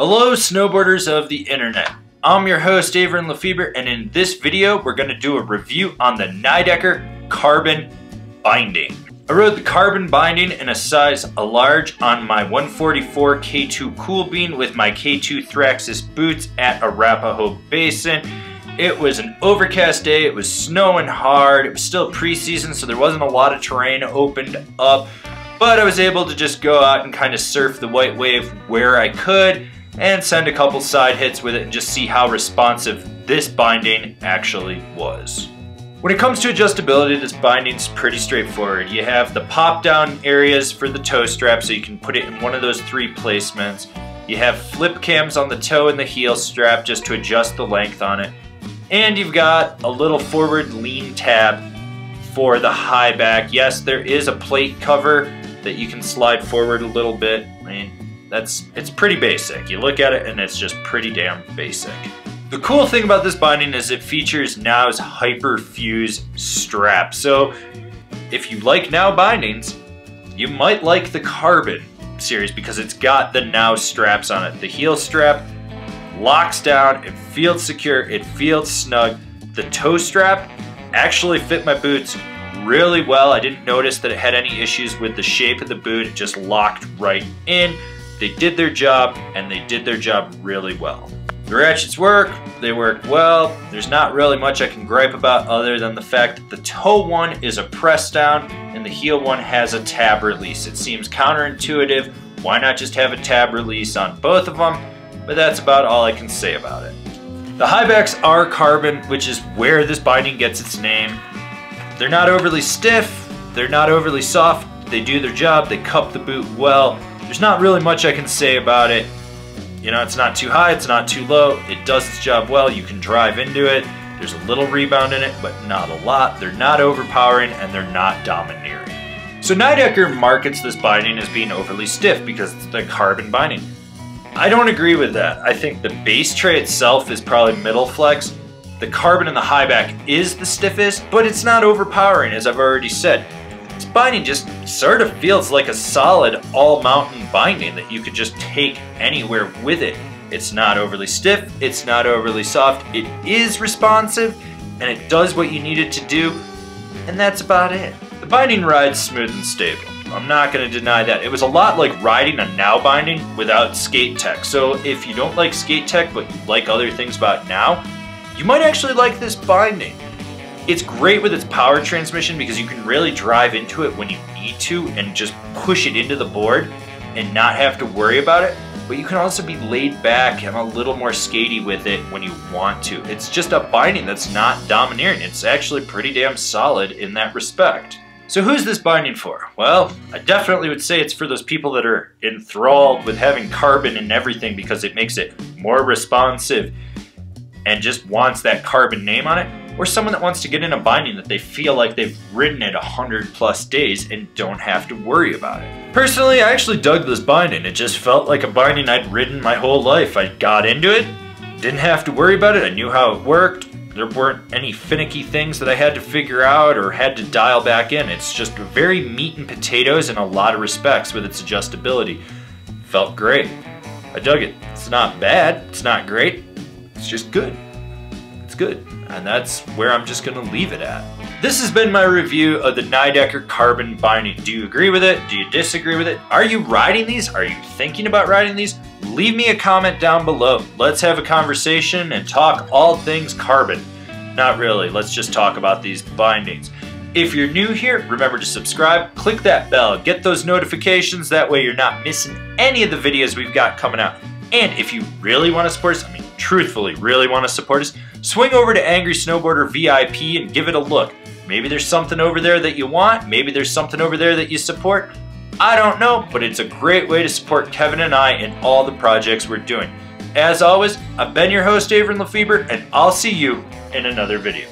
Hello snowboarders of the internet. I'm your host Avran LeFeber, and in this video we're going to do a review on the Nidecker carbon binding. I rode the carbon binding in a size large on my 144 K2 Cool Bean with my K2 Thraxis boots at Arapahoe Basin. It was an overcast day, it was snowing hard, it was still preseason so there wasn't a lot of terrain opened up, but I was able to just go out and kind of surf the white wave where I could and send a couple side hits with it and just see how responsive this binding actually was. When it comes to adjustability, this binding's pretty straightforward. You have the pop down areas for the toe strap so you can put it in one of those three placements. You have flip cams on the toe and the heel strap just to adjust the length on it. And you've got a little forward lean tab for the high back. Yes, there is a plate cover that you can slide forward a little bit. I mean, it's pretty basic. You look at it and it's just pretty damn basic. The cool thing about this binding is it features Now's Hyperfuse strap. So if you like Now bindings, you might like the carbon series because it's got the Now straps on it. The heel strap locks down, it feels secure, it feels snug. The toe strap actually fit my boots really well. I didn't notice that it had any issues with the shape of the boot. It just locked right in. They did their job, and they did their job really well. The ratchets work, they work well. There's not really much I can gripe about other than the fact that the toe one is a press down and the heel one has a tab release. It seems counterintuitive. Why not just have a tab release on both of them? But that's about all I can say about it. The high backs are carbon, which is where this binding gets its name. They're not overly stiff, they're not overly soft, they do their job, they cup the boot well. There's not really much I can say about it. You know, it's not too high, it's not too low, it does its job well, you can drive into it. There's a little rebound in it, but not a lot. They're not overpowering and they're not domineering. So Nidecker markets this binding as being overly stiff because it's the carbon binding. I don't agree with that. I think the base tray itself is probably middle flex. The carbon in the high back is the stiffest, but it's not overpowering, as I've already said. This binding just sort of feels like a solid all-mountain binding that you could just take anywhere with it. It's not overly stiff, it's not overly soft, it is responsive, and it does what you need it to do, and that's about it. The binding rides smooth and stable. I'm not going to deny that. It was a lot like riding a Now binding without skate tech. So if you don't like skate tech but you like other things about Now, you might actually like this binding. It's great with its power transmission because you can really drive into it when you need to and just push it into the board and not have to worry about it. But you can also be laid back and a little more skatey with it when you want to. It's just a binding that's not domineering. It's actually pretty damn solid in that respect. So who's this binding for? Well, I definitely would say it's for those people that are enthralled with having carbon and everything because it makes it more responsive and just wants that carbon name on it, or someone that wants to get in a binding that they feel like they've ridden it 100+ days and don't have to worry about it. Personally, I actually dug this binding. It just felt like a binding I'd ridden my whole life. I got into it, didn't have to worry about it, I knew how it worked. There weren't any finicky things that I had to figure out or had to dial back in. It's just very meat and potatoes in a lot of respects with its adjustability. Felt great. I dug it. It's not bad, it's not great, it's just good. It's good. And that's where I'm just gonna leave it at. This has been my review of the Nidecker carbon binding. Do you agree with it? Do you disagree with it? Are you riding these? Are you thinking about riding these? Leave me a comment down below. Let's have a conversation and talk all things carbon. Not really, let's just talk about these bindings. If you're new here, remember to subscribe, click that bell, get those notifications, that way you're not missing any of the videos we've got coming out. And if you really want to support us, I mean truthfully really want to support us, swing over to Angry Snowboarder VIP and give it a look. Maybe there's something over there that you want, maybe there's something over there that you support. I don't know, but it's a great way to support Kevin and I in all the projects we're doing. As always, I've been your host Avran LeFeber, and I'll see you in another video.